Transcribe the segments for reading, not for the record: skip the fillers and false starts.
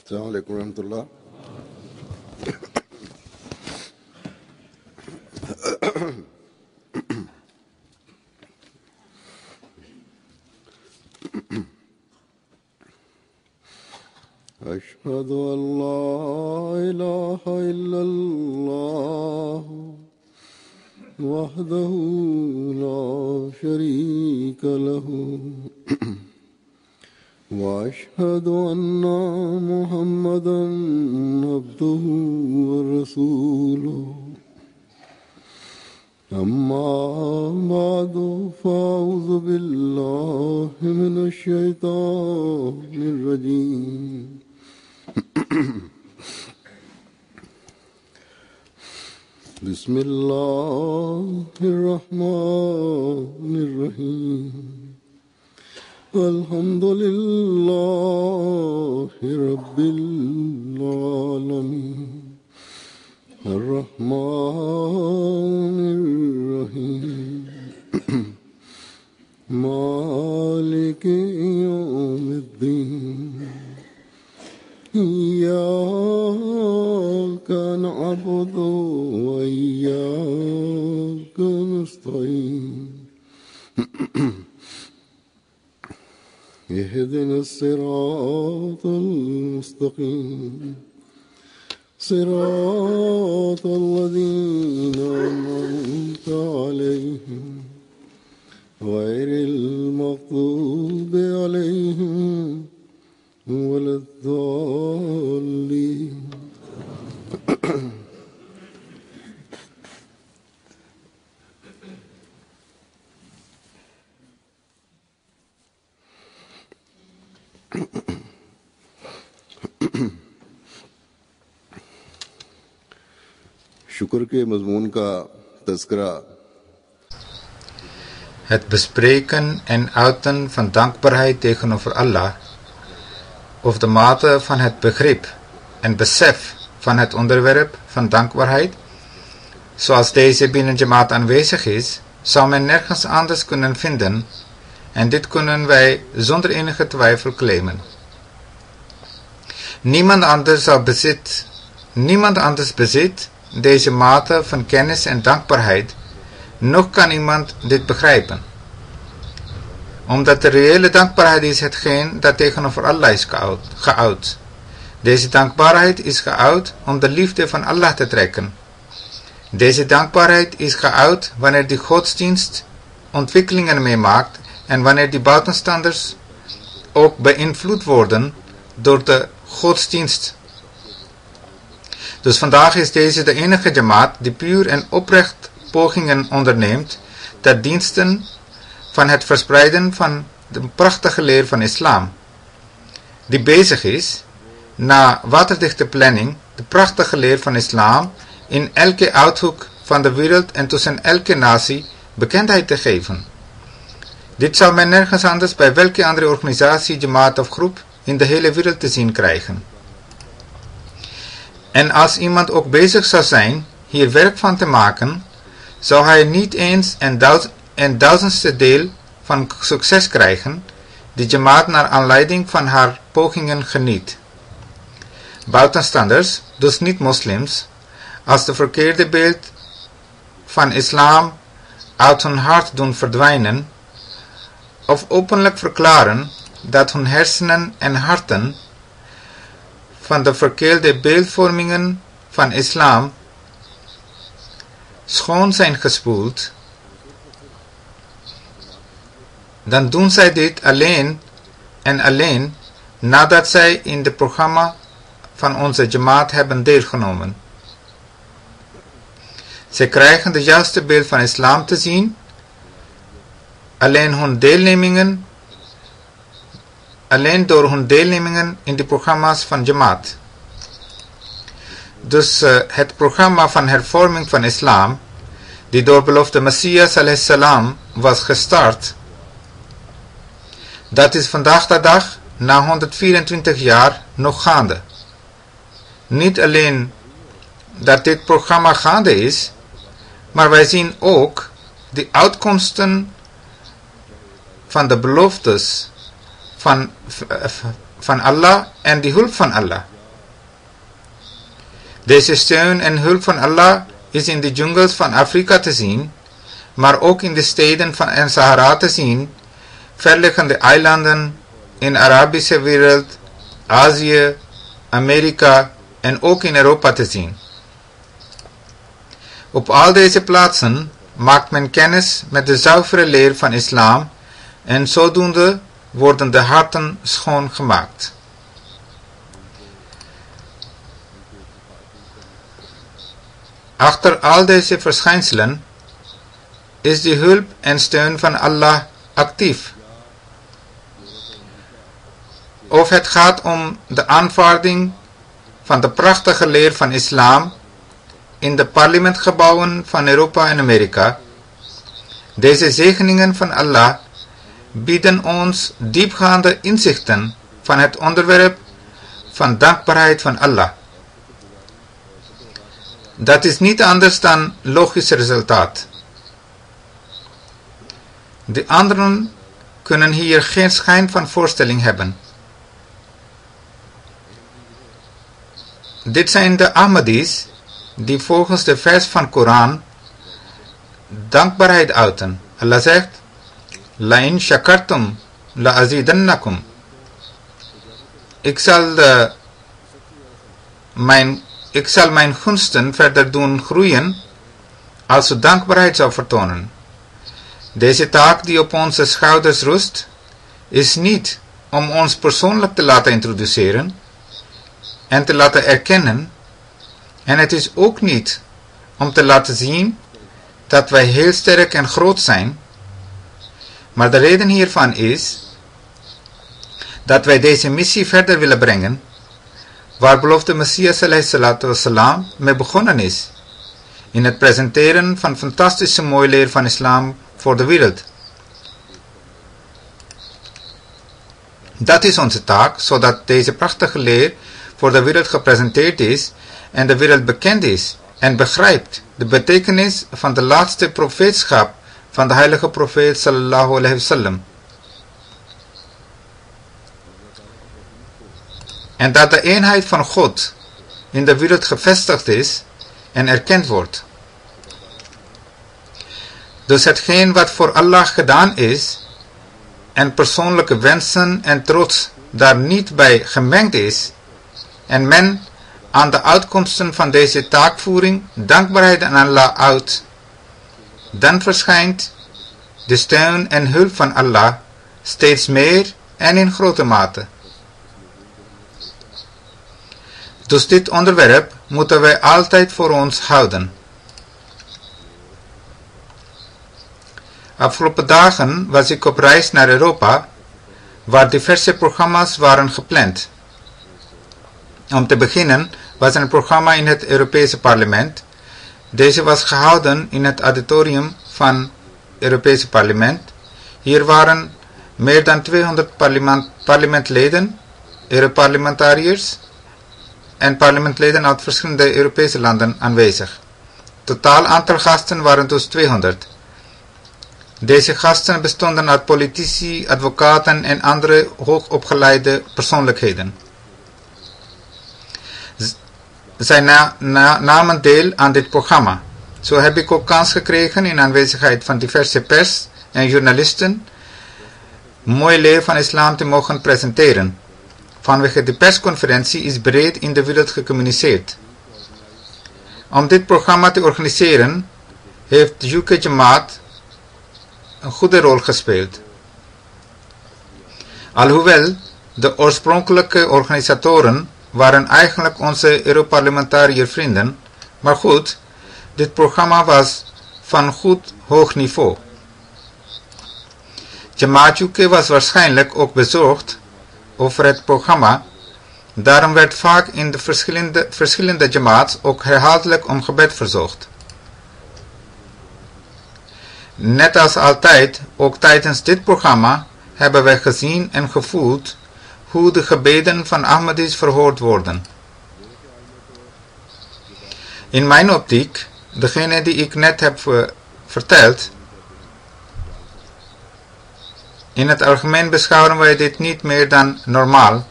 السلام عليكم ورحمة الله. أشهد أن لا إله إلا الله وحده لا شريك له وأشهد أن محمدا عبده ورسوله أما بعد فأعوذ بالله من الشيطان الرجيم بسم الله الرحمن الرحيم الحمد لله رب العالمين الرحمن الرحيم مالك يوم الدين إياك نعبد وإياك نستعين اهدنا الصراط المستقيم صراط الذين أنعمت عليهم غير المغضوب عليهم ولا الضالين. शुक्र के मजमून का तज़किरा. Het bespreken en uiten van dankbaarheid tegenover Allah, of de mate van het begrip en besef van het onderwerp van dankbaarheid, zoals deze binnen Jamaat aanwezig is, zou men nergens anders kunnen vinden, en dit kunnen wij zonder enige twijfel claimen. Niemand anders bezit deze mate van kennis en dankbaarheid, nog kan iemand dit begrijpen. Omdat de reële dankbaarheid is hetgeen dat tegenover Allah is geuit. Deze dankbaarheid is geuit om de liefde van Allah te trekken. Deze dankbaarheid is geuit wanneer die godsdienst ontwikkelingen meemaakt en wanneer die buitenstanders ook beïnvloed worden door de godsdienst. Dus vandaag is deze de enige jamaat die puur en oprecht pogingen onderneemt ter diensten van het verspreiden van de prachtige leer van islam, die bezig is, na waterdichte planning, de prachtige leer van islam in elke uithoek van de wereld en tussen elke natie bekendheid te geven. Dit zou men nergens anders bij welke andere organisatie, jamaat of groep in de hele wereld te zien krijgen. En als iemand ook bezig zou zijn hier werk van te maken, zou hij niet eens een duizendste deel van succes krijgen, die jamaat naar aanleiding van haar pogingen geniet. Buitenstanders, dus niet-moslims, als de verkeerde beeld van islam uit hun hart doen verdwijnen, of openlijk verklaren dat hun hersenen en harten van de verkeerde beeldvormingen van islam schoon zijn gespoeld, dan doen zij dit alleen en alleen nadat zij in het programma van onze jamaat hebben deelgenomen. Zij krijgen de juiste beeld van islam te zien, alleen door hun deelnemingen in de programma's van jamaat. Dus het programma van hervorming van islam, die door belofte Messias a.s. was gestart, dat is vandaag de dag, na 124 jaar, nog gaande. Niet alleen dat dit programma gaande is, maar wij zien ook de uitkomsten van de beloftes van Allah en de hulp van Allah. Deze steun en hulp van Allah is in de jungles van Afrika te zien, maar ook in de steden en Sahara te zien, verliggende eilanden in de Arabische wereld, Azië, Amerika en ook in Europa te zien. Op al deze plaatsen maakt men kennis met de zuivere leer van islam en zodoende worden de harten schoongemaakt. Achter al deze verschijnselen is de hulp en steun van Allah actief. Of het gaat om de aanvaarding van de prachtige leer van islam in de parlementgebouwen van Europa en Amerika. Deze zegeningen van Allah bieden ons diepgaande inzichten van het onderwerp van dankbaarheid van Allah. Dat is niet anders dan logisch resultaat. De anderen kunnen hier geen schijn van voorstelling hebben. Dit zijn de Ahmadis die volgens de vers van Koran dankbaarheid uiten. Allah zegt: La in shakartum la azidannakum. Ik zal mijn gunsten verder doen groeien als u dankbaarheid zou vertonen. Deze taak die op onze schouders rust, is niet om ons persoonlijk te laten introduceren en te laten erkennen, en het is ook niet om te laten zien dat wij heel sterk en groot zijn, maar de reden hiervan is dat wij deze missie verder willen brengen, waar belofte Messias ﷺ mee begonnen is, in het presenteren van fantastische mooie leer van islam voor de wereld. Dat is onze taak, zodat deze prachtige leer voor de wereld gepresenteerd is en de wereld bekend is en begrijpt de betekenis van de laatste profeetschap van de heilige profeet sallallahu alaihi wasallam. En dat de eenheid van God in de wereld gevestigd is en erkend wordt. Dus hetgeen wat voor Allah gedaan is en persoonlijke wensen en trots daar niet bij gemengd is en men aan de uitkomsten van deze taakvoering dankbaarheid aan Allah uit, dan verschijnt de steun en hulp van Allah steeds meer en in grote mate. Dus dit onderwerp moeten wij altijd voor ons houden. Afgelopen dagen was ik op reis naar Europa, waar diverse programma's waren gepland. Om te beginnen was er een programma in het Europese parlement. Deze was gehouden in het auditorium van het Europese parlement. Hier waren meer dan 200 parlementleden, Europarlementariërs en parlementleden uit verschillende Europese landen aanwezig. Totaal aantal gasten waren dus 200. Deze gasten bestonden uit politici, advocaten en andere hoogopgeleide persoonlijkheden. Zij namen deel aan dit programma. Zo heb ik ook kans gekregen in aanwezigheid van diverse pers en journalisten mooie leer van islam te mogen presenteren. Vanwege de persconferentie is breed in de wereld gecommuniceerd. Om dit programma te organiseren heeft de UK Jamaat een goede rol gespeeld. Alhoewel de oorspronkelijke organisatoren waren eigenlijk onze Europarlementariër vrienden, maar goed, dit programma was van goed hoog niveau. Jamaat UK was waarschijnlijk ook bezorgd over het programma, daarom werd vaak in de verschillende jamaats ook herhaaldelijk om gebed verzocht. Net als altijd, ook tijdens dit programma, hebben wij gezien en gevoeld hoe de gebeden van Ahmadis verhoord worden. In mijn optiek, degene die ik net heb verteld, in het algemeen beschouwen wij dit niet meer dan normaal,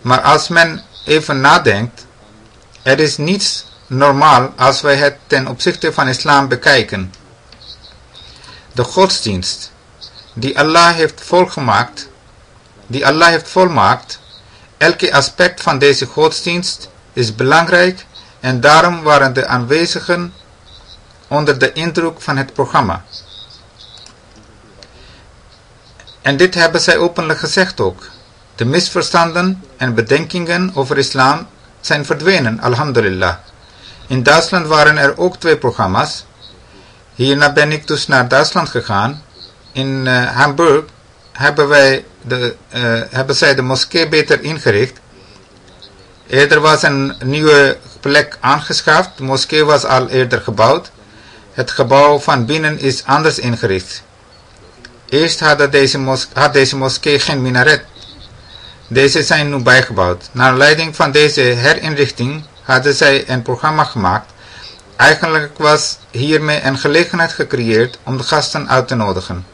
maar als men even nadenkt, Er is niets normaal als wij het ten opzichte van islam bekijken. De godsdienst die Allah heeft volmaakt, elke aspect van deze godsdienst is belangrijk en daarom waren de aanwezigen onder de indruk van het programma. En dit hebben zij openlijk gezegd ook. De misverstanden en bedenkingen over islam zijn verdwenen, alhamdulillah. In Duitsland waren er ook 2 programma's. Hierna ben ik dus naar Duitsland gegaan. In Hamburg hebben zij de moskee beter ingericht. Eerder was een nieuwe plek aangeschaft. De moskee was al eerder gebouwd. Het gebouw van binnen is anders ingericht. Eerst had deze moskee geen minaret. Deze zijn nu bijgebouwd. Naar aanleiding van deze herinrichting hadden zij een programma gemaakt. Eigenlijk was hiermee een gelegenheid gecreëerd om de gasten uit te nodigen.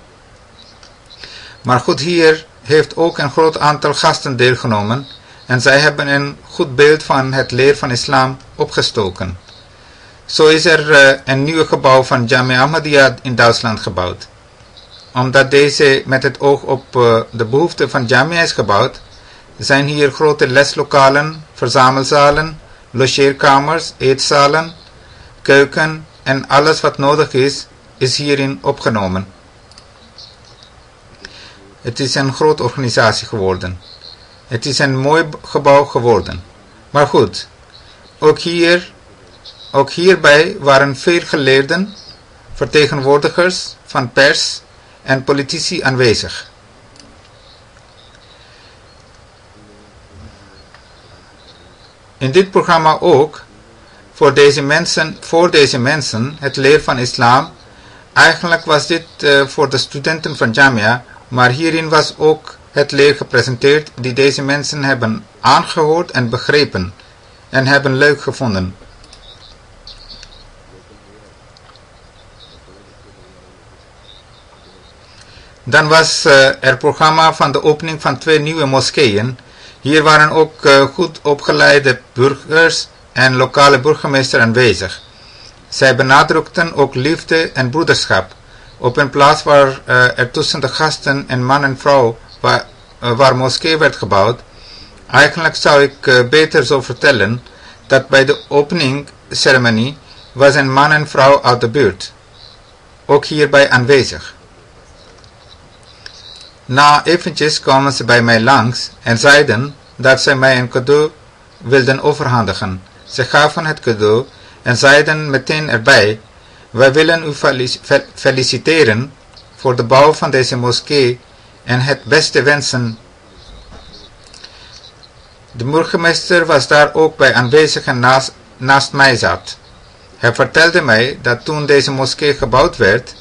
Maar goed, hier heeft ook een groot aantal gasten deelgenomen en zij hebben een goed beeld van het leer van islam opgestoken. Zo is er een nieuw gebouw van Jamia Ahmadiyya in Duitsland gebouwd. Omdat deze met het oog op de behoeften van Jamia is gebouwd, zijn hier grote leslokalen, verzamelzalen, logeerkamers, eetzalen, keuken en alles wat nodig is hierin opgenomen. Het is een grote organisatie geworden. Het is een mooi gebouw geworden. Maar goed, ook hierbij waren veel geleerden, vertegenwoordigers van pers en politici aanwezig. In dit programma ook voor deze mensen het leer van islam. Eigenlijk was dit voor de studenten van Jamia, maar hierin was ook het leer gepresenteerd die deze mensen hebben aangehoord en begrepen en hebben leuk gevonden. Dan was er programma van de opening van 2 nieuwe moskeeën. Hier waren ook goed opgeleide burgers en lokale burgemeester aanwezig. Zij benadrukten ook liefde en broederschap op een plaats waar er tussen de gasten en man en vrouw waar moskee werd gebouwd. Eigenlijk zou ik beter zo vertellen dat bij de openingsceremonie was een man en vrouw uit de buurt ook hierbij aanwezig. Na eventjes kwamen ze bij mij langs en zeiden dat zij mij een cadeau wilden overhandigen. Ze gaven het cadeau en zeiden meteen erbij: wij willen u feliciteren voor de bouw van deze moskee en het beste wensen. De burgemeester was daar ook bij aanwezig en naast mij zat. Hij vertelde mij dat toen deze moskee gebouwd werd,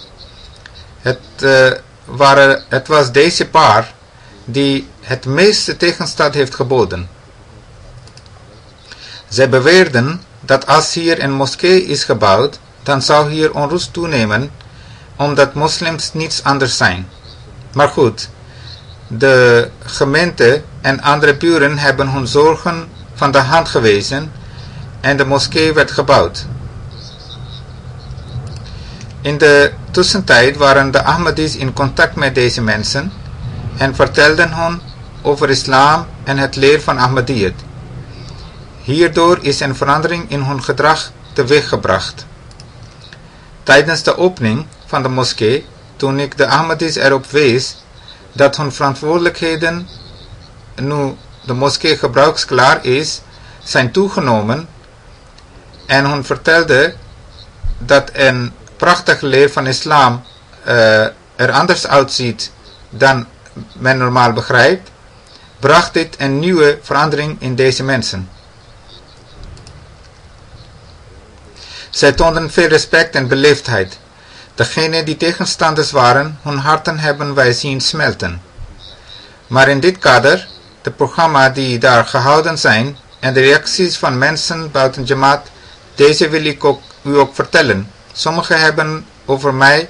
het was deze paar die het meeste tegenstand heeft geboden. Zij beweerden dat als hier een moskee is gebouwd, dan zou hier onrust toenemen, omdat moslims niets anders zijn. Maar goed, de gemeente en andere buren hebben hun zorgen van de hand gewezen en de moskee werd gebouwd. In de tussentijd waren de Ahmadis in contact met deze mensen en vertelden hun over islam en het leer van Ahmadiyyat. Hierdoor is een verandering in hun gedrag teweeggebracht. Tijdens de opening van de moskee, toen ik de Ahmadis erop wees dat hun verantwoordelijkheden, nu de moskee gebruiksklaar is, zijn toegenomen en hun vertelde dat een prachtige leer van islam er anders uitziet dan men normaal begrijpt, bracht dit een nieuwe verandering in deze mensen. Zij toonden veel respect en beleefdheid. Degenen die tegenstanders waren, hun harten hebben wij zien smelten. Maar in dit kader, de programma die daar gehouden zijn en de reacties van mensen buiten Jamaat, deze wil ik u ook vertellen. Sommigen hebben over mij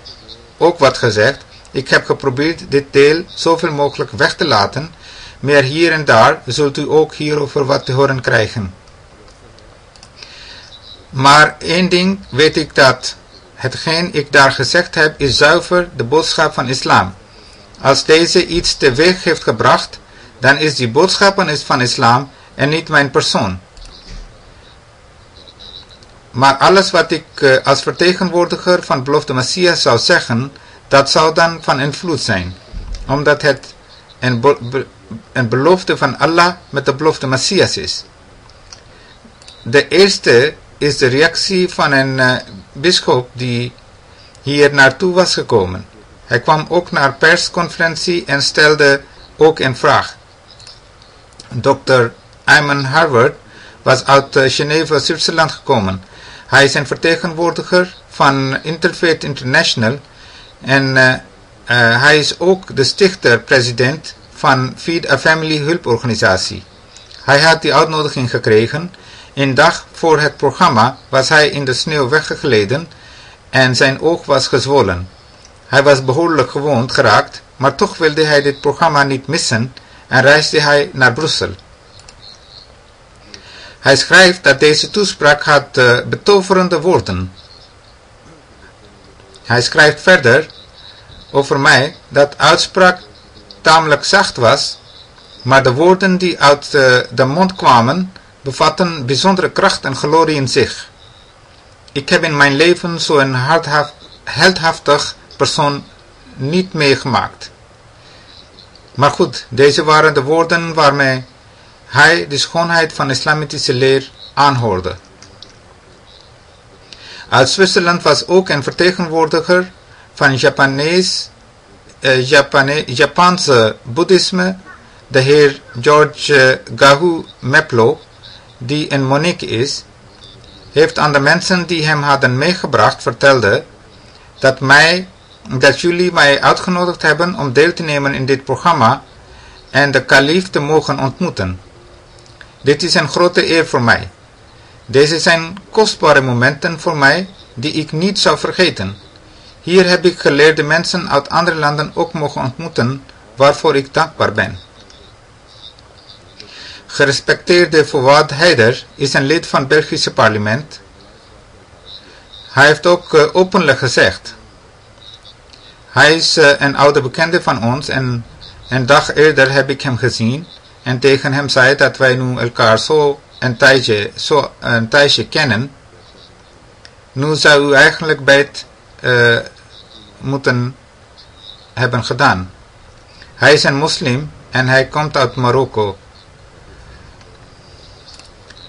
ook wat gezegd. Ik heb geprobeerd dit deel zoveel mogelijk weg te laten, maar hier en daar zult u ook hierover wat te horen krijgen. Maar één ding weet ik, dat hetgeen ik daar gezegd heb is zuiver de boodschap van islam. Als deze iets teweeg heeft gebracht, dan is die boodschap van islam en niet mijn persoon. Maar alles wat ik als vertegenwoordiger van beloofde Messias zou zeggen, dat zou dan van invloed zijn. Omdat het een belofte van Allah met de belofte Messias is. De eerste is de reactie van een bisschop die hier naartoe was gekomen. Hij kwam ook naar persconferentie en stelde ook een vraag. Dr. Ayman Harvard was uit Geneve, Zwitserland gekomen. Hij is een vertegenwoordiger van Interfaith International en hij is ook de stichter-president van Feed a Family hulporganisatie. Hij had die uitnodiging gekregen. Een dag voor het programma was hij in de sneeuw weggegleden en zijn oog was gezwollen. Hij was behoorlijk gewond geraakt, maar toch wilde hij dit programma niet missen en reisde hij naar Brussel. Hij schrijft dat deze toespraak had betoverende woorden. Hij schrijft verder over mij dat de uitspraak tamelijk zacht was, maar de woorden die uit de mond kwamen bevatten bijzondere kracht en glorie in zich. Ik heb in mijn leven zo'n heldhaftig persoon niet meegemaakt. Maar goed, deze waren de woorden waarmee hij de schoonheid van islamitische leer aanhoorde. Uit Zwitserland was ook een vertegenwoordiger van Japanse boeddhisme, de heer George Gahu Meplo, die een monnik is, heeft aan de mensen die hem hadden meegebracht vertelde dat jullie mij uitgenodigd hebben om deel te nemen in dit programma en de kalif te mogen ontmoeten. Dit is een grote eer voor mij. Deze zijn kostbare momenten voor mij die ik niet zou vergeten. Hier heb ik geleerde mensen uit andere landen ook mogen ontmoeten, waarvoor ik dankbaar ben. Gerespecteerde Fouad Haider is een lid van het Belgische parlement. Hij heeft ook openlijk gezegd. Hij is een oude bekende van ons en een dag eerder heb ik hem gezien en tegen hem zei dat wij nu elkaar zo een tijdje kennen. Nu zou u eigenlijk beet moeten hebben gedaan. Hij is een moslim en hij komt uit Marokko.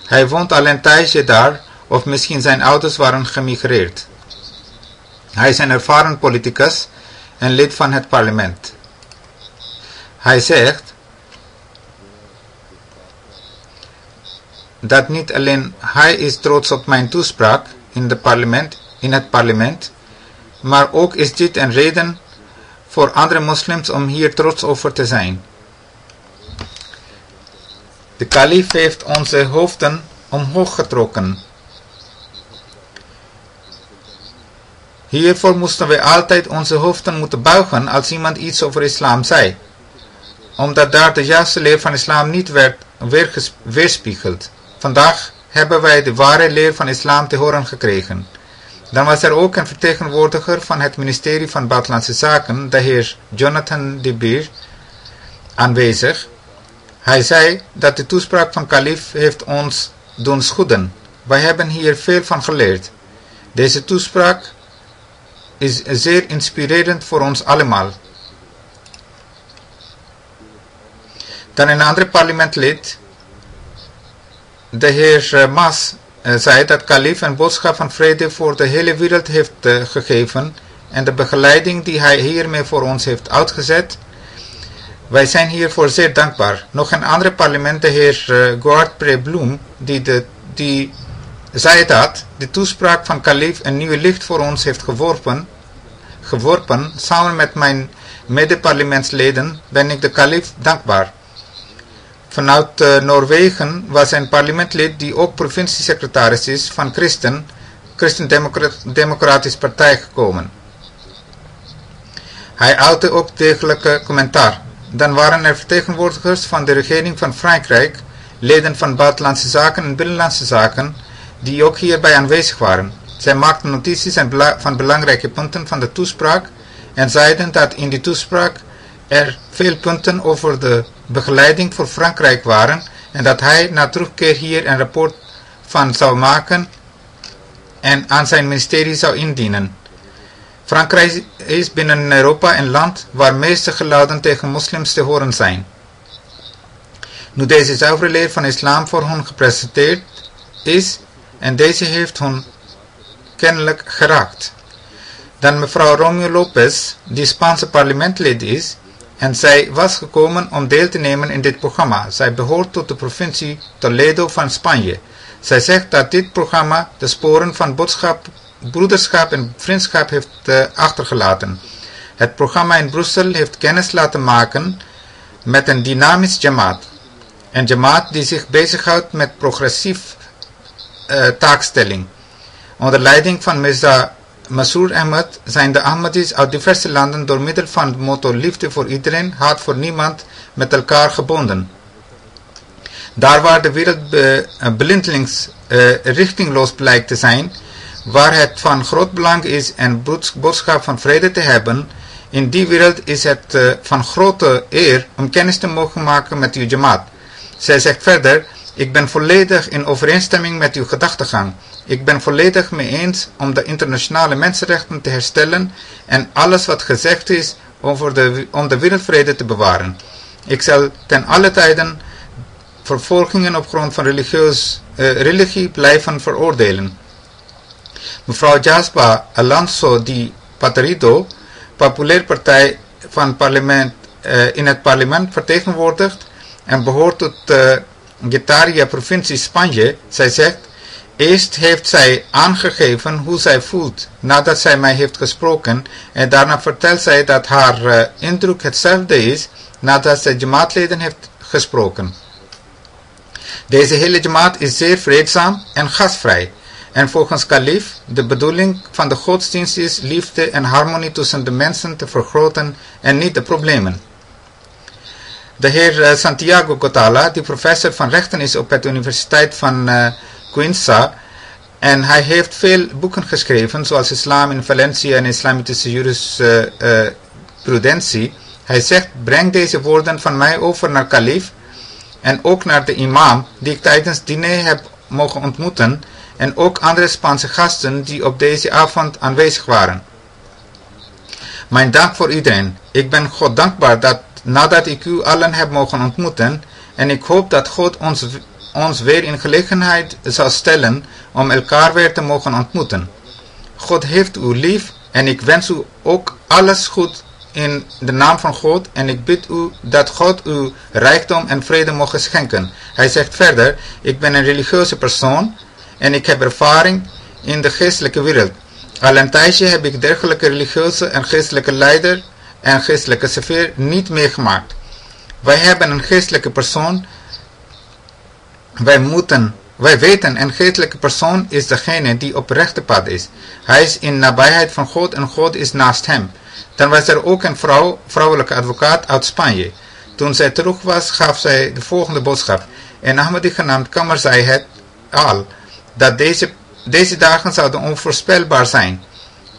Hij woont al een tijdje daar, of misschien zijn ouders waren gemigreerd. Hij is een ervaren politicus en lid van het parlement. Hij zegt dat niet alleen hij is trots op mijn toespraak in het parlement, maar ook is dit een reden voor andere moslims om hier trots over te zijn. De kalif heeft onze hoofden omhoog getrokken. Hiervoor moesten wij altijd onze hoofden moeten buigen als iemand iets over islam zei, omdat daar de juiste leer van islam niet werd weerspiegeld. Vandaag hebben wij de ware leer van islam te horen gekregen. Dan was er ook een vertegenwoordiger van het ministerie van Buitenlandse Zaken, de heer Jonathan de Beer, aanwezig. Hij zei dat de toespraak van kalif heeft ons doen schudden. Wij hebben hier veel van geleerd. Deze toespraak is zeer inspirerend voor ons allemaal. Dan een ander parlementlid, de heer Mas, zei dat kalif een boodschap van vrede voor de hele wereld heeft gegeven en de begeleiding die hij hiermee voor ons heeft uitgezet. Wij zijn hiervoor zeer dankbaar. Nog een ander parlement, de heer Gouard Pre-Bloem, die zei dat de toespraak van kalif een nieuwe licht voor ons heeft geworpen. Samen met mijn mede-parlementsleden ben ik de kalif dankbaar. Vanuit Noorwegen was een parlementlid die ook provinciesecretaris is van Christen-Democratische Partij gekomen. Hij uitte ook degelijke commentaar. Dan waren er vertegenwoordigers van de regering van Frankrijk, leden van Buitenlandse Zaken en Binnenlandse Zaken, die ook hierbij aanwezig waren. Zij maakten notities van belangrijke punten van de toespraak en zeiden dat in die toespraak er veel punten over de begeleiding voor Frankrijk waren en dat hij na terugkeer hier een rapport van zou maken en aan zijn ministerie zou indienen. Frankrijk is binnen Europa een land waar meeste geluiden tegen moslims te horen zijn. Nu deze zuivere leer van islam voor hen gepresenteerd is en deze heeft hen kennelijk geraakt. Dan mevrouw Romeo Lopez, die Spaanse parlementlid is, en zij was gekomen om deel te nemen in dit programma. Zij behoort tot de provincie Toledo van Spanje. Zij zegt dat dit programma de sporen van broederschap en vriendschap heeft achtergelaten. Het programma in Brussel heeft kennis laten maken met een dynamisch jamaat. Een jamaat die zich bezighoudt met progressief taakstelling. Onder leiding van Mirza Masroor Ahmad zijn de Ahmadis uit diverse landen door middel van het motto liefde voor iedereen, haat voor niemand met elkaar gebonden. Daar waar de wereld blindelings richtingloos blijkt te zijn, waar het van groot belang is een boodschap van vrede te hebben, in die wereld is het van grote eer om kennis te mogen maken met uw jamaat. Zij zegt verder, ik ben volledig in overeenstemming met uw gedachtegang. Ik ben volledig mee eens om de internationale mensenrechten te herstellen en alles wat gezegd is om de wereldvrede te bewaren. Ik zal ten alle tijden vervolgingen op grond van religie blijven veroordelen. Mevrouw Jaspa Alonso di Patrido, populair partij van in het parlement vertegenwoordigt en behoort tot de Getaria provincie Spanje. Zij zegt, eerst heeft zij aangegeven hoe zij voelt nadat zij mij heeft gesproken en daarna vertelt zij dat haar indruk hetzelfde is nadat zij jamaatleden heeft gesproken. Deze hele jamaat is zeer vreedzaam en gastvrij. En volgens kalif, de bedoeling van de godsdienst is liefde en harmonie tussen de mensen te vergroten en niet de problemen. De heer Santiago Gotala, die professor van rechten is op de Universiteit van Cuenca, en hij heeft veel boeken geschreven, zoals Islam in Valencia en Islamitische Jurisprudentie. Hij zegt, breng deze woorden van mij over naar kalif en ook naar de imam, die ik tijdens diner heb mogen ontmoeten, en ook andere Spaanse gasten die op deze avond aanwezig waren. Mijn dank voor iedereen. Ik ben God dankbaar dat nadat ik u allen heb mogen ontmoeten, en ik hoop dat God ons weer in gelegenheid zal stellen om elkaar weer te mogen ontmoeten. God heeft u lief en ik wens u ook alles goed in de naam van God en ik bid u dat God u rijkdom en vrede mogen schenken. Hij zegt verder, ik ben een religieuze persoon en ik heb ervaring in de geestelijke wereld. Al een tijdje heb ik dergelijke religieuze en geestelijke leider en geestelijke sfeer niet meegemaakt. Wij hebben een geestelijke persoon. Wij weten, een geestelijke persoon is degene die op rechte pad is. Hij is in nabijheid van God en God is naast hem. Dan was er ook een vrouwelijke advocaat uit Spanje. Toen zij terug was, gaf zij de volgende boodschap. Een Ahmadi genaamd Kamar zei het al, dat deze dagen zouden onvoorspelbaar zijn.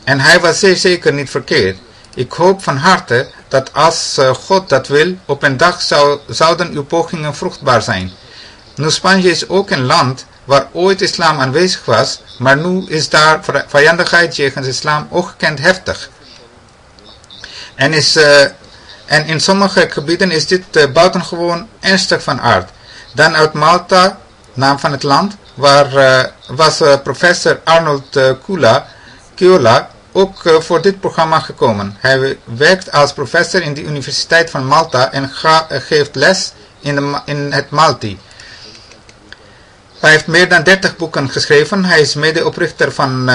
En hij was zeer zeker niet verkeerd. Ik hoop van harte dat als God dat wil, op een dag zouden uw pogingen vruchtbaar zijn. Nu Spanje is ook een land waar ooit islam aanwezig was, maar nu is daar vijandigheid jegens islam ongekend heftig. En in sommige gebieden is dit buitengewoon ernstig van aard. Dan uit Malta, naam van het land, waar was professor Arnold Kiola ook voor dit programma gekomen. Hij werkt als professor in de Universiteit van Malta en geeft les in het Malti. Hij heeft meer dan 30 boeken geschreven. Hij is medeoprichter van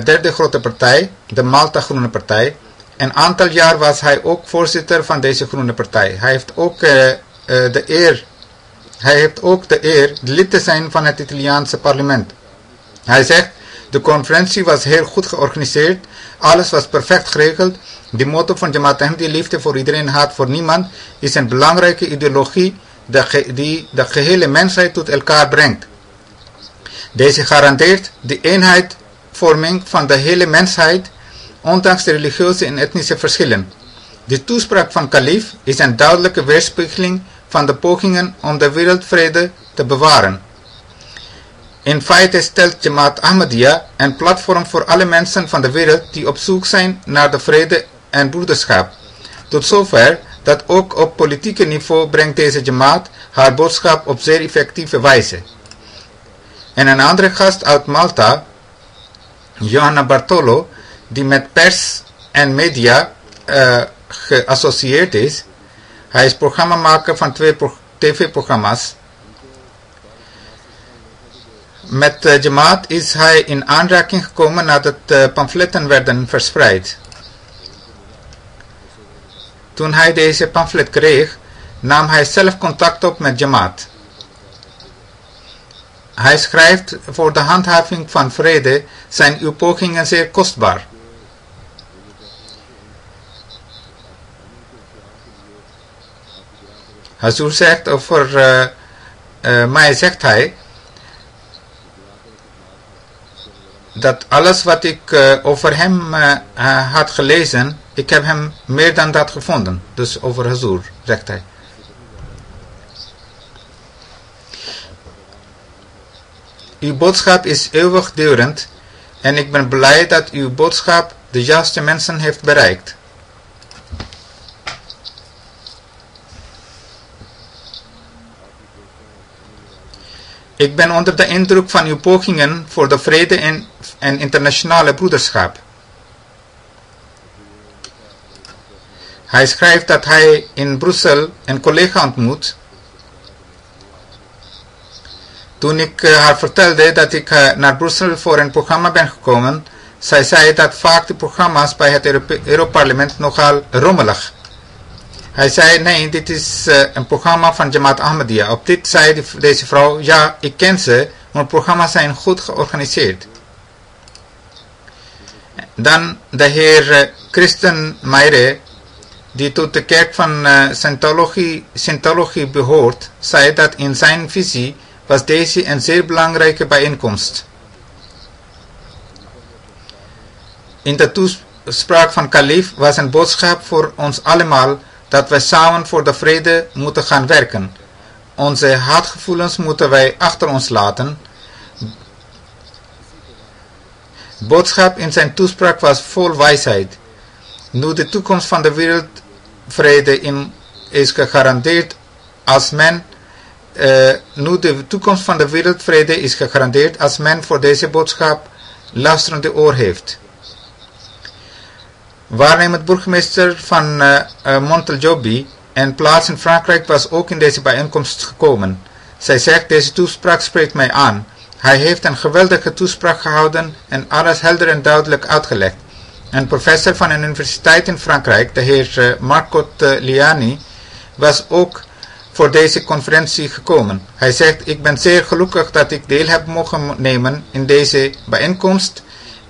derde grote partij, de Malta Groene Partij. Een aantal jaar was hij ook voorzitter van deze Groene Partij. Hij heeft ook de eer lid te zijn van het Italiaanse parlement. Hij zegt, de conferentie was heel goed georganiseerd. Alles was perfect geregeld. De motto van Jamaat Ahmadi, liefde voor iedereen, haat voor niemand, is een belangrijke ideologie die de gehele mensheid tot elkaar brengt. Deze garandeert de eenheidvorming van de hele mensheid, ondanks de religieuze en etnische verschillen. De toespraak van kalif is een duidelijke weerspiegeling van de pogingen om de wereldvrede te bewaren. In feite stelt Jamaat Ahmadiyya een platform voor alle mensen van de wereld die op zoek zijn naar de vrede en broederschap. Tot zover dat ook op politieke niveau brengt deze Jamaat haar boodschap op zeer effectieve wijze. En een andere gast uit Malta, Johanna Bartolo, die met pers en media geassocieerd is. Hij is programmamaker van 2 tv-programma's. Met Jamaat is hij in aanraking gekomen nadat pamfletten werden verspreid. Toen hij deze pamflet kreeg, nam hij zelf contact op met Jamaat. Hij schrijft: voor de handhaving van vrede zijn uw pogingen zeer kostbaar. Hazur zegt over mij, zegt hij dat alles wat ik over hem had gelezen, ik heb hem meer dan dat gevonden. Dus over Hazur, zegt hij. Uw boodschap is eeuwigdurend en ik ben blij dat uw boodschap de juiste mensen heeft bereikt. Ik ben onder de indruk van uw pogingen voor de vrede en internationale broederschap. Hij schrijft dat hij in Brussel een collega ontmoet. Toen ik haar vertelde dat ik naar Brussel voor een programma ben gekomen, zij zei dat vaak de programma's bij het Europarlement nogal rommelig. Hij zei: nee, dit is een programma van Jamaat Ahmadiyya. Op dit zei deze vrouw: ja, ik ken ze, maar programma's zijn goed georganiseerd. Dan de heer Christen Meire, die tot de kerk van Scientologie behoort, zei dat in zijn visie was deze een zeer belangrijke bijeenkomst. In de toespraak van kalif was een boodschap voor ons allemaal dat wij samen voor de vrede moeten gaan werken. Onze haatgevoelens moeten wij achter ons laten. De boodschap in zijn toespraak was vol wijsheid. Nu de toekomst van de wereldvrede is gegarandeerd als men voor deze boodschap luisterende oor heeft. Waarnemend burgemeester van Monteljobbi, een plaats in Frankrijk, was ook in deze bijeenkomst gekomen. Zij zegt: deze toespraak spreekt mij aan. Hij heeft een geweldige toespraak gehouden en alles helder en duidelijk uitgelegd. Een professor van een universiteit in Frankrijk, de heer Marco Liani, was ook voor deze conferentie gekomen. Hij zegt: ik ben zeer gelukkig dat ik deel heb mogen nemen in deze bijeenkomst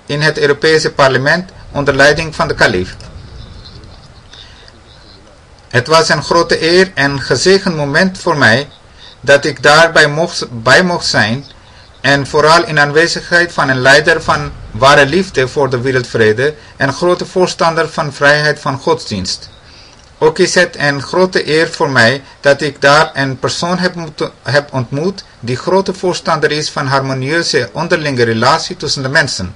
in het Europese parlement onder leiding van de kalif. Het was een grote eer en gezegend moment voor mij dat ik daarbij bij mocht zijn, en vooral in aanwezigheid van een leider van ware liefde voor de wereldvrede en grote voorstander van vrijheid van godsdienst. Ook is het een grote eer voor mij dat ik daar een persoon heb ontmoet die grote voorstander is van harmonieuze onderlinge relatie tussen de mensen.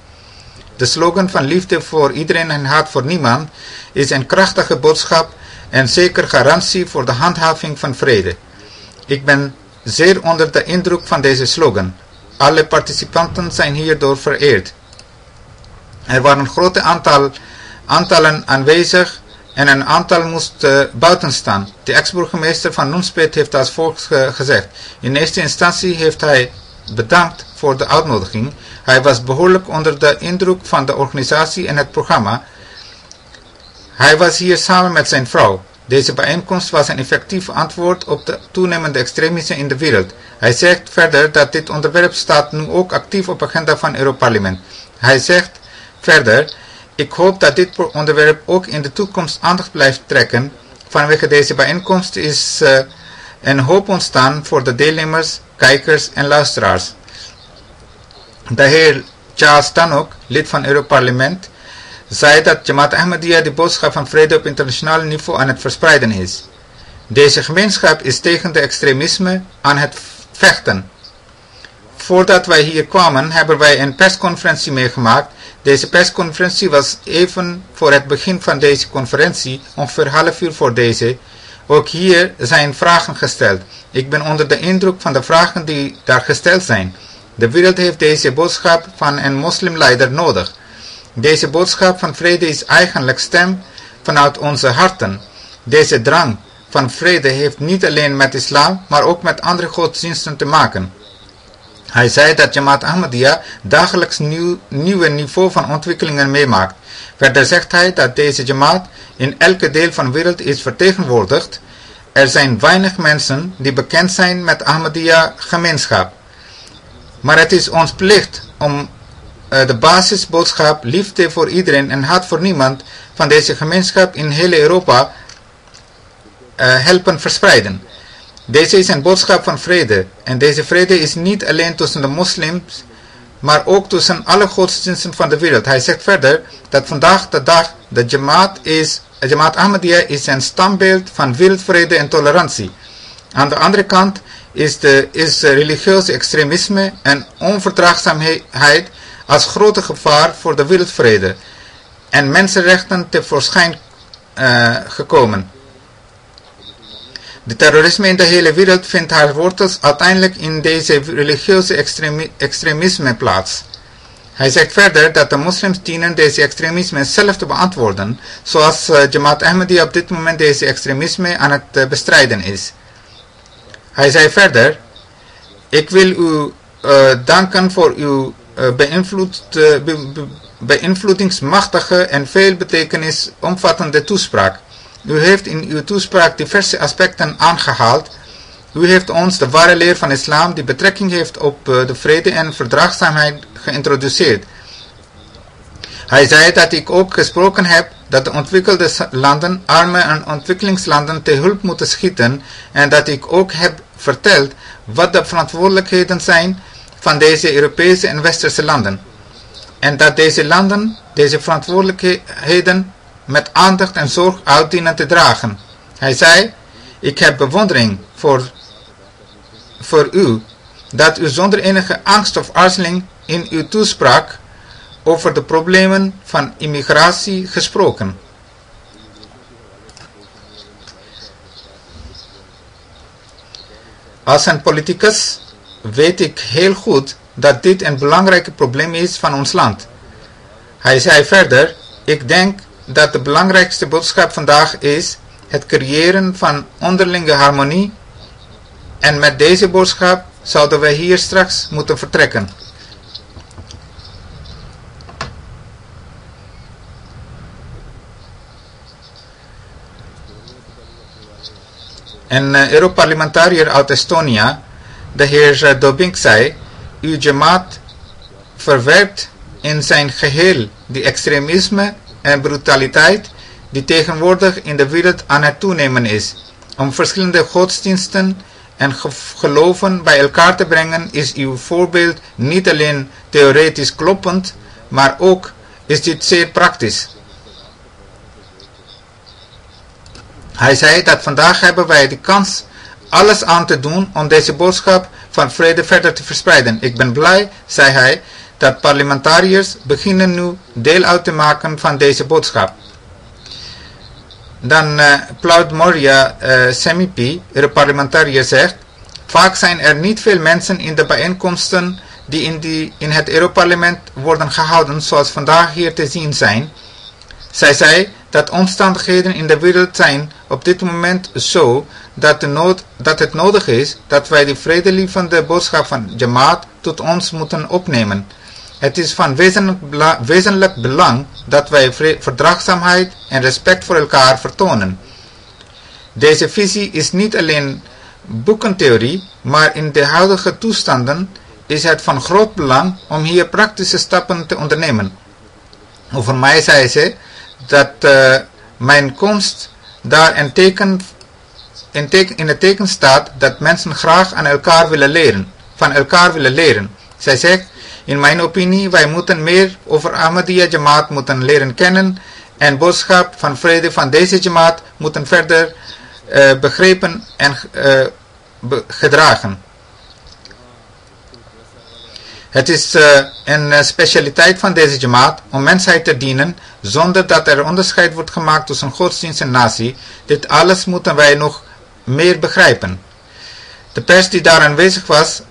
De slogan van liefde voor iedereen en haat voor niemand is een krachtige boodschap en zeker garantie voor de handhaving van vrede. Ik ben zeer onder de indruk van deze slogan. Alle participanten zijn hierdoor vereerd. Er waren een grote aantallen aanwezig en een aantal moest buiten staan. De ex-burgemeester van Nunspeet heeft als volgt gezegd: in eerste instantie heeft hij bedankt voor de uitnodiging. Hij was behoorlijk onder de indruk van de organisatie en het programma. Hij was hier samen met zijn vrouw. Deze bijeenkomst was een effectief antwoord op de toenemende extremisme in de wereld. Hij zegt verder dat dit onderwerp staat nu ook actief op de agenda van het Europarlement. Hij zegt verder: ik hoop dat dit onderwerp ook in de toekomst aandacht blijft trekken. Vanwege deze bijeenkomst is een hoop ontstaan voor de deelnemers, kijkers en luisteraars. De heer Charles Tannock, lid van het Europarlement, zei dat Jamaat Ahmadiyya de boodschap van vrede op internationaal niveau aan het verspreiden is. Deze gemeenschap is tegen de extremisme aan het vechten. Voordat wij hier kwamen, hebben wij een persconferentie meegemaakt. Deze persconferentie was even voor het begin van deze conferentie, ongeveer half uur voor deze. Ook hier zijn vragen gesteld. Ik ben onder de indruk van de vragen die daar gesteld zijn. De wereld heeft deze boodschap van een moslimleider nodig. Deze boodschap van vrede is eigenlijk stem vanuit onze harten. Deze drang van vrede heeft niet alleen met islam, maar ook met andere godsdiensten te maken. Hij zei dat Jamaat Ahmadiyya dagelijks nieuwe niveau van ontwikkelingen meemaakt. Verder zegt hij dat deze Jamaat in elke deel van de wereld is vertegenwoordigd. Er zijn weinig mensen die bekend zijn met Ahmadiyya gemeenschap. Maar het is ons plicht om de basisboodschap liefde voor iedereen en haat voor niemand van deze gemeenschap in heel Europa helpen verspreiden. Deze is een boodschap van vrede. En deze vrede is niet alleen tussen de moslims, maar ook tussen alle godsdiensten van de wereld. Hij zegt verder dat vandaag de dag de Jamaat Ahmadiyya is een standbeeld van wereldvrede en tolerantie. Aan de andere kant is religieuze extremisme en onverdraagzaamheid als grote gevaar voor de wereldvrede en mensenrechten tevoorschijn gekomen. De terrorisme in de hele wereld vindt haar wortels uiteindelijk in deze religieuze extremisme plaats. Hij zegt verder dat de moslims dienen deze extremisme zelf te beantwoorden, zoals Jamaat Ahmadiyya op dit moment deze extremisme aan het bestrijden is. Hij zei verder: ik wil u danken voor uw beïnvloedingsmachtige en veelbetekenisomvattende toespraak. U heeft in uw toespraak diverse aspecten aangehaald. U heeft ons de ware leer van islam die betrekking heeft op de vrede en verdraagzaamheid geïntroduceerd. Hij zei dat ik ook gesproken heb dat de ontwikkelde landen arme en ontwikkelingslanden te hulp moeten schieten en dat ik ook heb verteld wat de verantwoordelijkheden zijn van deze Europese en Westerse landen. En dat deze landen deze verantwoordelijkheden met aandacht en zorg uit dienen te dragen. Hij zei: ik heb bewondering voor u, dat u zonder enige angst of aarzeling in uw toespraak over de problemen van immigratie gesproken. Als een politicus weet ik heel goed dat dit een belangrijk probleem is van ons land. Hij zei verder: ik denk dat de belangrijkste boodschap vandaag is het creëren van onderlinge harmonie en met deze boodschap zouden wij hier straks moeten vertrekken. Een Europarlementariër uit Estonia, de heer Dobink, zei: uw Jamaat verwerpt in zijn geheel die extremisme en brutaliteit die tegenwoordig in de wereld aan het toenemen is. Om verschillende godsdiensten en geloven bij elkaar te brengen is uw voorbeeld niet alleen theoretisch kloppend, maar ook is dit zeer praktisch. Hij zei dat vandaag hebben wij de kans alles aan te doen om deze boodschap van vrede verder te verspreiden. Ik ben blij, zei hij, dat parlementariërs beginnen nu deel uit te maken van deze boodschap. Dan Plaud Moria Semipi, de parlementariër, zegt: vaak zijn er niet veel mensen in de bijeenkomsten die in het Europarlement worden gehouden zoals vandaag hier te zien zijn. Zij zei dat omstandigheden in de wereld zijn op dit moment zo dat het nodig is dat wij de vredelievende boodschap van Jamaat tot ons moeten opnemen. Het is van wezenlijk belang dat wij verdraagzaamheid en respect voor elkaar vertonen. Deze visie is niet alleen boekentheorie, maar in de huidige toestanden is het van groot belang om hier praktische stappen te ondernemen. Over mij zei ze dat mijn komst daar in het teken staat dat mensen graag van elkaar willen leren. Zij zegt: In mijn opinie, wij moeten meer over Ahmadiyya Jamaat moeten leren kennen en boodschap van vrede van deze Jamaat moeten verder begrepen en gedragen. Het is een specialiteit van deze Jamaat om mensheid te dienen zonder dat er onderscheid wordt gemaakt tussen godsdienst en natie. Dit alles moeten wij nog meer begrijpen. De pers die daar aanwezig was,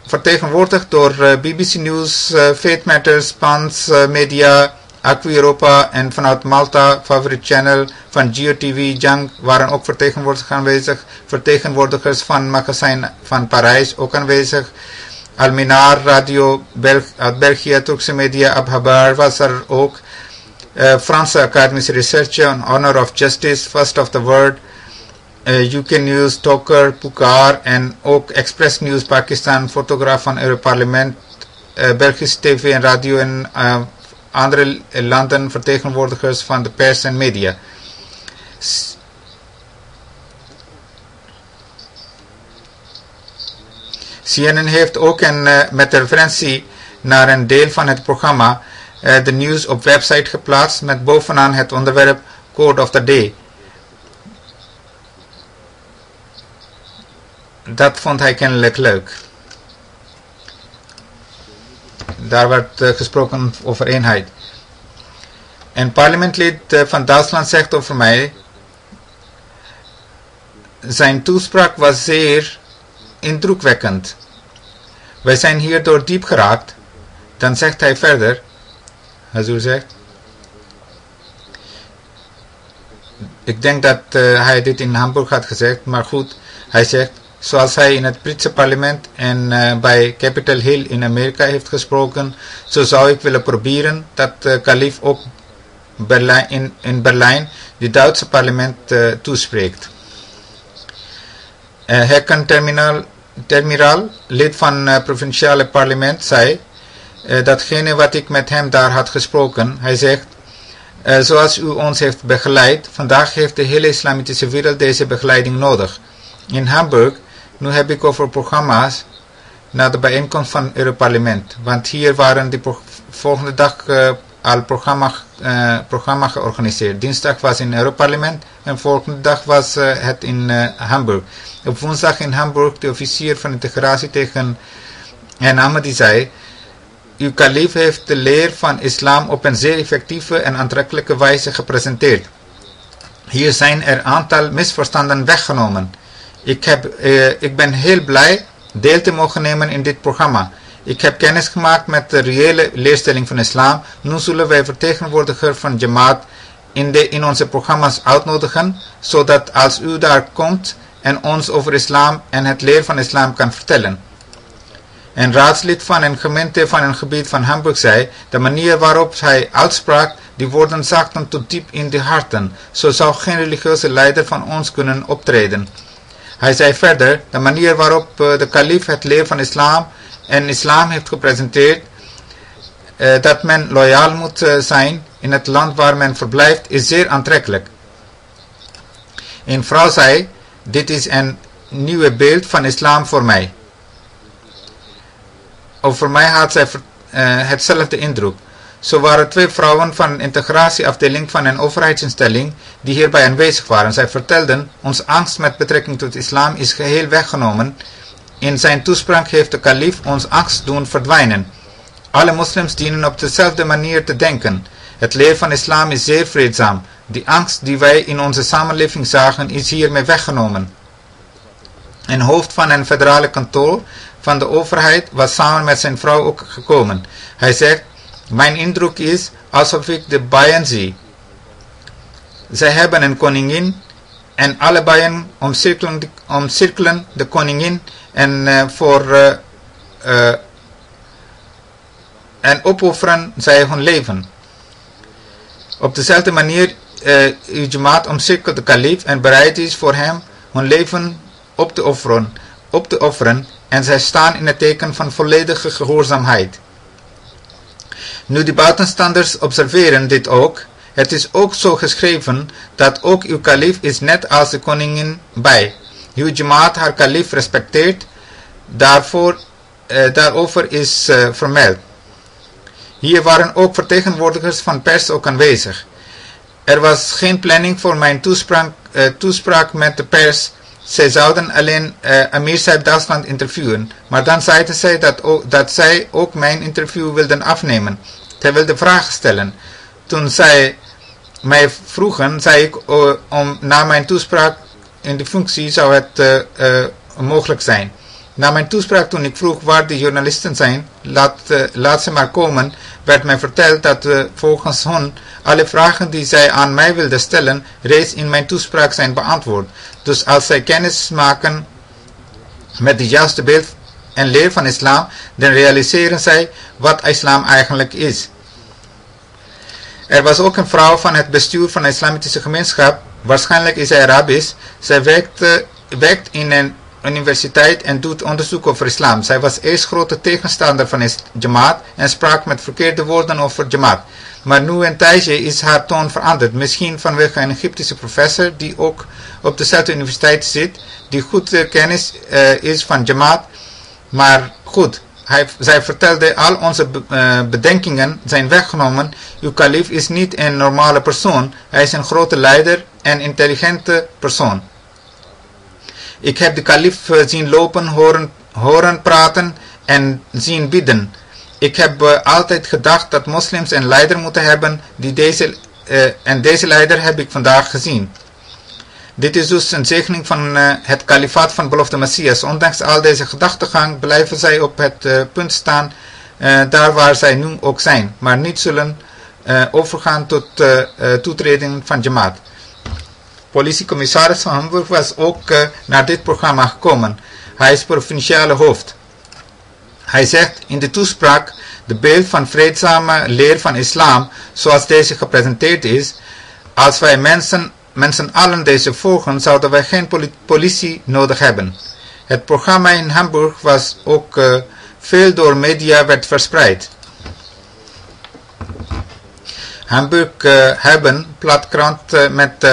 vertegenwoordigd door BBC News, Faith Matters, Pans Media, Acqui Europa en vanuit Malta, Favorite Channel, van GeoTV, Jang waren ook vertegenwoordigers aanwezig. Vertegenwoordigers van Magazijn van Parijs ook aanwezig. Alminar Radio uit België, Turkse media, Abhabar was er ook. Franse Academische Research on Honor of Justice, First of the Word. UK News, Talker, Pukar en ook Express News Pakistan, fotograaf van Europarlement, Belgische TV en radio en andere landen, vertegenwoordigers van de pers en media. CNN heeft ook met referentie naar een deel van het programma de nieuws op website geplaatst met bovenaan het onderwerp Code of the Day. Dat vond hij kennelijk leuk. Daar werd gesproken over eenheid. Een parlementlid van Duitsland zegt over mij: zijn toespraak was zeer indrukwekkend. Wij zijn hierdoor diep geraakt. Dan zegt hij verder, Hazur zegt, ik denk dat hij dit in Hamburg had gezegd, maar goed, hij zegt, zoals hij in het Britse parlement en bij Capitol Hill in Amerika heeft gesproken, zo zou ik willen proberen dat Kalif ook in Berlijn het Duitse parlement toespreekt. Hekken Termiral, lid van provinciale parlement, zei datgene wat ik met hem daar had gesproken. Hij zegt, zoals u ons heeft begeleid, vandaag heeft de hele islamitische wereld deze begeleiding nodig. In Hamburg, nu heb ik over programma's naar de bijeenkomst van het Europarlement. Want hier waren die volgende dag al programma georganiseerd. Dinsdag was in het Europarlement en volgende dag was het in Hamburg. Op woensdag in Hamburg, de officier van integratie tegen Ahmadi zei, uw kalif heeft de leer van islam op een zeer effectieve en aantrekkelijke wijze gepresenteerd. Hier zijn er een aantal misverstanden weggenomen. Ik ben heel blij deel te mogen nemen in dit programma. Ik heb kennis gemaakt met de reële leerstelling van islam. Nu zullen wij vertegenwoordiger van Jamaat in onze programma's uitnodigen, zodat als u daar komt en ons over islam en het leer van islam kan vertellen. Een raadslid van een gemeente van een gebied van Hamburg zei, de manier waarop hij uitsprak, die woorden zakten tot diep in de harten. Zo zou geen religieuze leider van ons kunnen optreden. Hij zei verder, de manier waarop de kalif het leer van islam en islam heeft gepresenteerd, dat men loyaal moet zijn in het land waar men verblijft, is zeer aantrekkelijk. Een vrouw zei, dit is een nieuwe beeld van islam voor mij. Over mij had zij hetzelfde indruk. Zo waren 2 vrouwen van een integratieafdeling van een overheidsinstelling die hierbij aanwezig waren. Zij vertelden, onze angst met betrekking tot islam is geheel weggenomen. In zijn toespraak heeft de kalif ons angst doen verdwijnen. Alle moslims dienen op dezelfde manier te denken. Het leer van islam is zeer vreedzaam. Die angst die wij in onze samenleving zagen is hiermee weggenomen. Een hoofd van een federale kantoor van de overheid was samen met zijn vrouw ook gekomen. Hij zegt, mijn indruk is alsof ik de bijen zie. Zij hebben een koningin en alle bijen omcirkelen de koningin en opofferen zij hun leven. Op dezelfde manier uw Jamaat omcirkelt de kalif en bereid is voor hem hun leven op te offeren en zij staan in het teken van volledige gehoorzaamheid. Nu de buitenstanders observeren dit ook. Het is ook zo geschreven dat ook uw kalif is net als de koningin bij. Uw Jamaat haar kalif respecteert. Daarvoor daarover is vermeld. Hier waren ook vertegenwoordigers van pers ook aanwezig. Er was geen planning voor mijn toespraak met de pers. Zij zouden alleen Amir Saib Dasland interviewen. Maar dan zeiden zij dat zij ook mijn interview wilden afnemen. Zij wilden vragen stellen. Toen zij mij vroegen, zei ik om na mijn toespraak in de functie zou het mogelijk zijn. Na mijn toespraak toen ik vroeg waar de journalisten zijn, laat ze maar komen, werd mij verteld dat volgens hen alle vragen die zij aan mij wilden stellen reeds in mijn toespraak zijn beantwoord. Dus als zij kennis maken met de juiste beeld en leer van islam, dan realiseren zij wat islam eigenlijk is. Er was ook een vrouw van het bestuur van de islamitische gemeenschap, waarschijnlijk is zij Arabisch. Zij werkt in een universiteit en doet onderzoek over islam. Zij was eerst grote tegenstander van Jamaat en sprak met verkeerde woorden over Jamaat. Maar nu een tijdje is haar toon veranderd. Misschien vanwege een Egyptische professor die ook op dezelfde universiteit zit, die goed kennis is van Jamaat. Maar goed, zij vertelde al onze bedenkingen zijn weggenomen. Uw kalif is niet een normale persoon. Hij is een grote leider en intelligente persoon. Ik heb de kalif zien lopen, horen praten en zien bidden. Ik heb altijd gedacht dat moslims een leider moeten hebben en deze leider heb ik vandaag gezien. Dit is dus een zegening van het kalifaat van beloofde Messias. Ondanks al deze gedachtegang blijven zij op het punt staan daar waar zij nu ook zijn, maar niet zullen overgaan tot toetreding van Jamaat. Politiecommissaris van Hamburg was ook naar dit programma gekomen. Hij is provinciale hoofd. Hij zegt in de toespraak de beeld van vreedzame leer van islam zoals deze gepresenteerd is. Als wij mensen allen deze volgen, zouden wij geen politie nodig hebben. Het programma in Hamburg was ook veel door media werd verspreid. Hamburg hebben platkrant met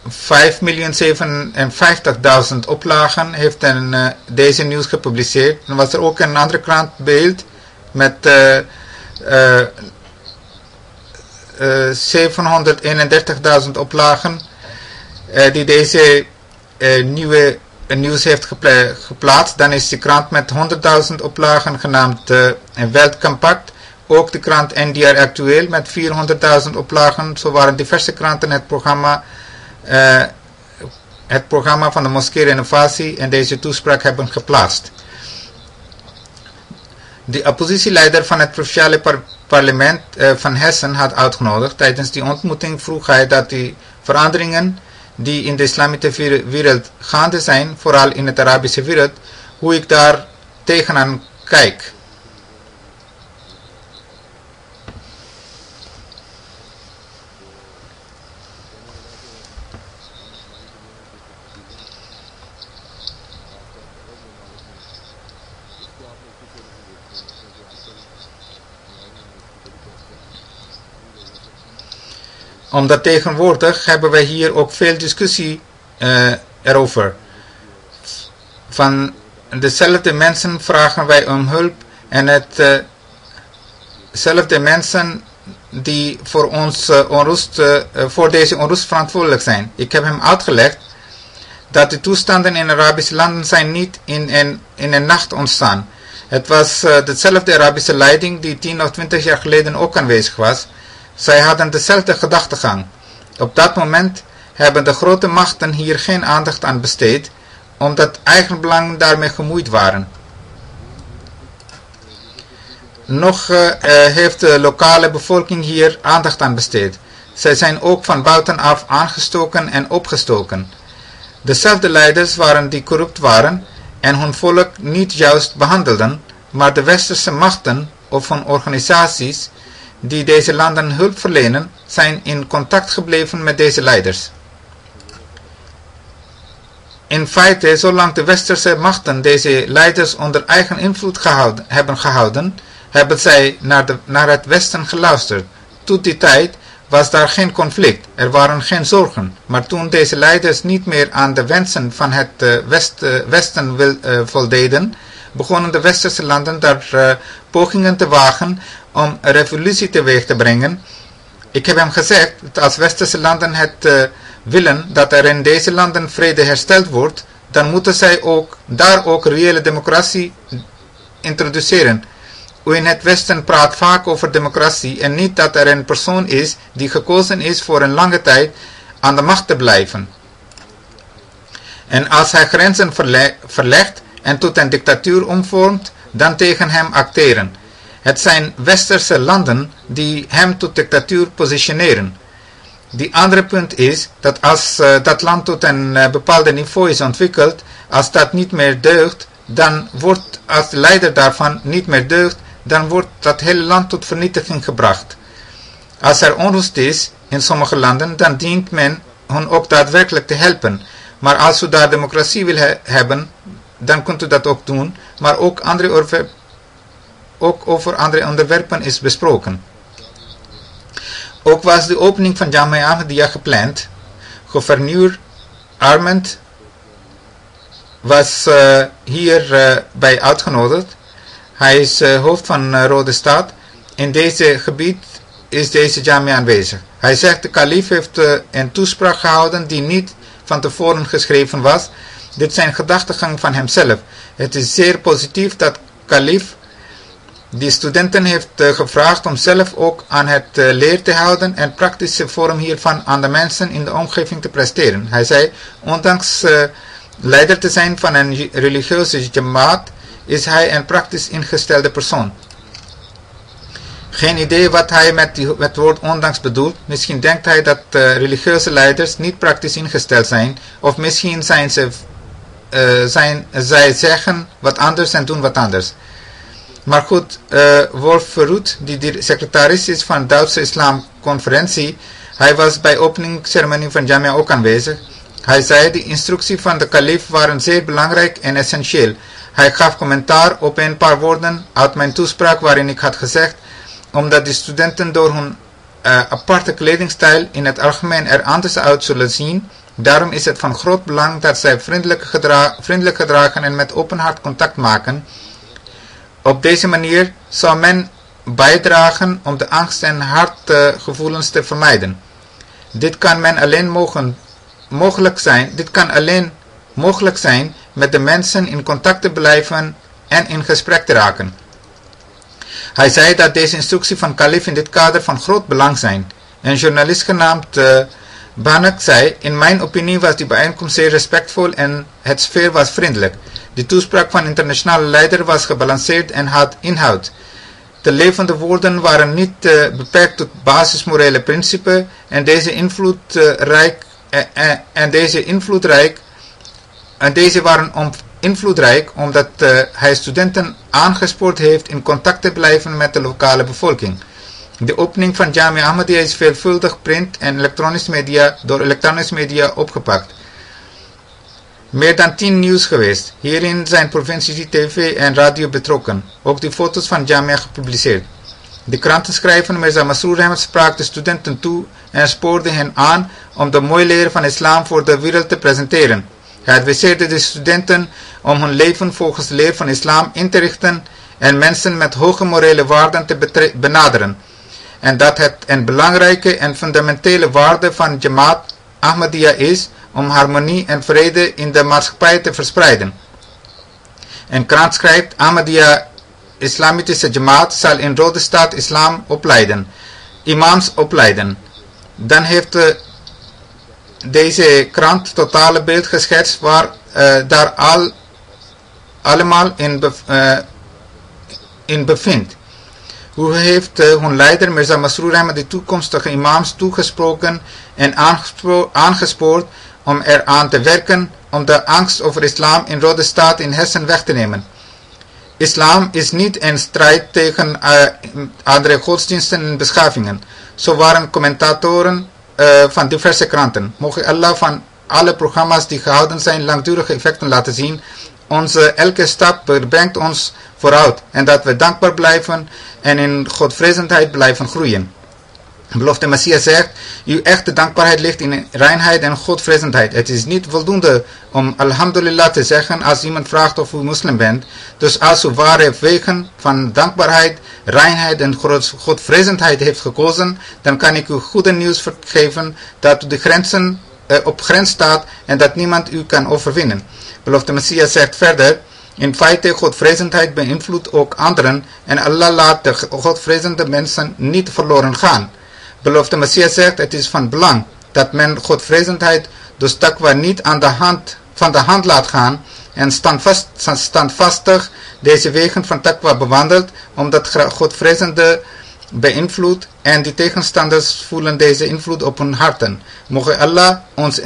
5.057.000 oplagen heeft deze nieuws gepubliceerd. Dan was er ook een andere krantbeeld met 731.000 oplagen die deze nieuwe nieuws heeft geplaatst. Dan is de krant met 100.000 oplagen genaamd Weltcompact. Ook de krant NDR Actueel met 400.000 oplagen. Zo waren diverse kranten het programma van de Moskee Renovatie en deze toespraak hebben geplaatst. De oppositieleider van het provinciale parlement van Hessen had uitgenodigd. Tijdens die ontmoeting vroeg hij dat die veranderingen die in de islamitische wereld gaande zijn, vooral in het Arabische wereld, hoe ik daar tegenaan kijk. Omdat tegenwoordig hebben wij hier ook veel discussie erover. Van dezelfde mensen vragen wij om hulp en hetzelfde mensen die voor ons voor deze onrust verantwoordelijk zijn. Ik heb hem uitgelegd dat de toestanden in Arabische landen zijn niet in een nacht ontstaan. Het was dezelfde Arabische leiding die 10 of 20 jaar geleden ook aanwezig was. Zij hadden dezelfde gedachtegang. Op dat moment hebben de grote machten hier geen aandacht aan besteed, omdat eigenbelangen daarmee gemoeid waren. Nog heeft de lokale bevolking hier aandacht aan besteed. Zij zijn ook van buitenaf aangestoken en opgestoken. Dezelfde leiders waren die corrupt waren en hun volk niet juist behandelden, maar de westerse machten of hun organisaties die deze landen hulp verlenen, zijn in contact gebleven met deze leiders. In feite, zolang de westerse machten deze leiders onder eigen invloed hebben gehouden, hebben zij naar het westen geluisterd. Tot die tijd was daar geen conflict, er waren geen zorgen. Maar toen deze leiders niet meer aan de wensen van het Westen voldeden, begonnen de westerse landen daar pogingen te wagen om een revolutie teweeg te brengen. Ik heb hem gezegd dat als westerse landen het willen dat er in deze landen vrede hersteld wordt, dan moeten zij daar ook reële democratie introduceren. U in het Westen praat vaak over democratie en niet dat er een persoon is die gekozen is voor een lange tijd aan de macht te blijven. En als hij grenzen verlegt en tot een dictatuur omvormt, dan tegen hem acteren. Het zijn westerse landen die hem tot dictatuur positioneren. Die andere punt is dat als dat land tot een bepaalde niveau is ontwikkeld, als dat niet meer deugt, dan wordt, als de leider daarvan niet meer deugt, dan wordt dat hele land tot vernietiging gebracht. Als er onrust is in sommige landen, dan dient men hen ook daadwerkelijk te helpen. Maar als u daar democratie wil hebben, dan kunt u dat ook doen, maar ook over andere onderwerpen is besproken. Ook was de opening van Jamia Ahmadiyya gepland. Gouverneur Armand was hierbij uitgenodigd. Hij is hoofd van Rode Stad. In deze gebied is deze Jamia aanwezig. Hij zegt de kalif heeft een toespraak gehouden die niet van tevoren geschreven was. Dit zijn gedachtegang van hemzelf. Het is zeer positief dat kalif die studenten heeft gevraagd om zelf ook aan het leer te houden en praktische vorm hiervan aan de mensen in de omgeving te presteren. Hij zei, ondanks leider te zijn van een religieuze jamaat, is hij een praktisch ingestelde persoon. Geen idee wat hij met het woord ondanks bedoelt. Misschien denkt hij dat religieuze leiders niet praktisch ingesteld zijn, of misschien zij zeggen wat anders en doen wat anders. Maar goed, Wolf Verhoet, die de secretaris is van de Duitse Islamconferentie, hij was bij de openingsceremonie van Jamia ook aanwezig. Hij zei, de instructies van de kalif waren zeer belangrijk en essentieel. Hij gaf commentaar op een paar woorden uit mijn toespraak waarin ik had gezegd, omdat de studenten door hun aparte kledingstijl in het algemeen er anders uit zullen zien, daarom is het van groot belang dat zij vriendelijk gedragen en met open hart contact maken. Op deze manier zou men bijdragen om de angst en hartgevoelens te vermijden. Dit kan alleen mogelijk zijn met de mensen in contact te blijven en in gesprek te raken. Hij zei dat deze instructies van kalif in dit kader van groot belang zijn. Een journalist genaamd Banak zei, in mijn opinie was die bijeenkomst zeer respectvol en het sfeer was vriendelijk. De toespraak van internationale leider was gebalanceerd en had inhoud. De levende woorden waren niet beperkt tot basismorele principes en deze waren invloedrijk omdat hij studenten aangespoord heeft in contact te blijven met de lokale bevolking. De opening van Jamia Ahmadiyya is veelvuldig print en door elektronische media opgepakt. Meer dan 10 nieuws geweest. Hierin zijn provincie TV en radio betrokken. Ook de foto's van Jamia gepubliceerd. De krantenschrijver Mirza Masroor Ahmad sprak de studenten toe en spoorde hen aan om de mooie leer van islam voor de wereld te presenteren. Hij adviseerde de studenten om hun leven volgens de leer van islam in te richten en mensen met hoge morele waarden te benaderen. En dat het een belangrijke en fundamentele waarde van Jamaat Ahmadiyya is om harmonie en vrede in de maatschappij te verspreiden. Een krant schrijft, Ahmadiyya Islamitische Jamaat zal in Rode Stad islam opleiden, imams opleiden. Dan heeft deze krant totale beeld geschetst waar daar allemaal in bevindt. Hoe heeft hun leider Mirza Masroor Ahmad de toekomstige imams toegesproken en aangespoord om eraan te werken om de angst over islam in Rode Stad in Hessen weg te nemen. Islam is niet een strijd tegen andere godsdiensten en beschavingen. Zo waren commentatoren van diverse kranten. Mogen Allah van alle programma's die gehouden zijn langdurige effecten laten zien. Onze elke stap brengt ons vooruit en dat we dankbaar blijven en in godvrezendheid blijven groeien. Belofte Messias zegt, uw echte dankbaarheid ligt in reinheid en godvrezendheid. Het is niet voldoende om alhamdulillah te zeggen als iemand vraagt of u moslim bent. Dus als u ware wegen van dankbaarheid, reinheid en godvrezendheid heeft gekozen, dan kan ik u goede nieuws geven dat u de grenzen op grens staat en dat niemand u kan overwinnen. Belofte Messias zegt verder, in feite, godvrezendheid beïnvloedt ook anderen en Allah laat de godvrezende mensen niet verloren gaan. Belofte Messias zegt, het is van belang dat men godvrezendheid, dus taqwa, niet van de hand laat gaan en standvastig deze wegen van taqwa bewandelt, omdat godvrezende beïnvloedt en die tegenstanders voelen deze invloed op hun harten. Mogen Allah ons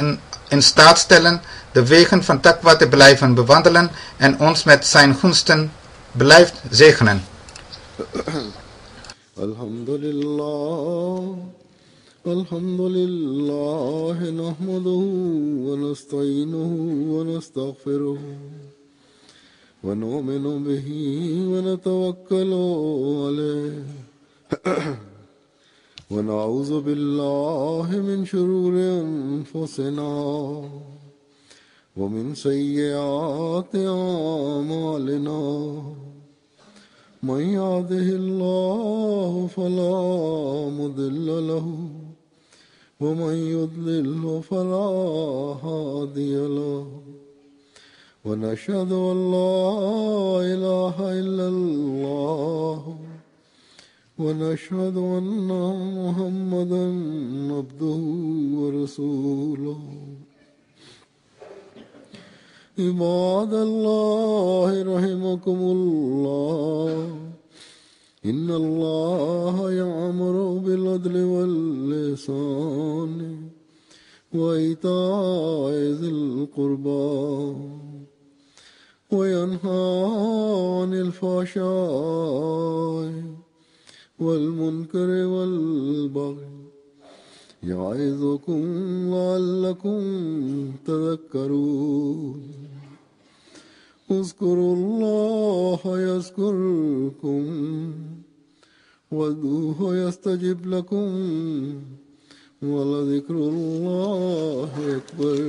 in staat stellen de wegen van taqwa te blijven bewandelen en ons met zijn gunsten blijft zegenen. Alhamdulillah, nahmaduhu wa nasta'inuhu wa nastaghfiruhu wa nu'minu bihi wa natawakkalu alayhi wa na'udhu billahi min shururi anfusina wa min sayyiati a'malina. من يهده الله فلا مضل له ومن يضلل فلا هادي له ونشهد أن لا إله إلا الله ونشهد أن محمدا عبده ورسوله. عباد الله رحمكم الله إن الله يأمر بالعدل والإحسان وإيتاء ذي القربى وينهى عن الفحشاء والمنكر والبغي يعظكم لعلكم تذكرون. اذكروا الله يذكركم وادعوه يستجب لكم ولذكر الله أكبر.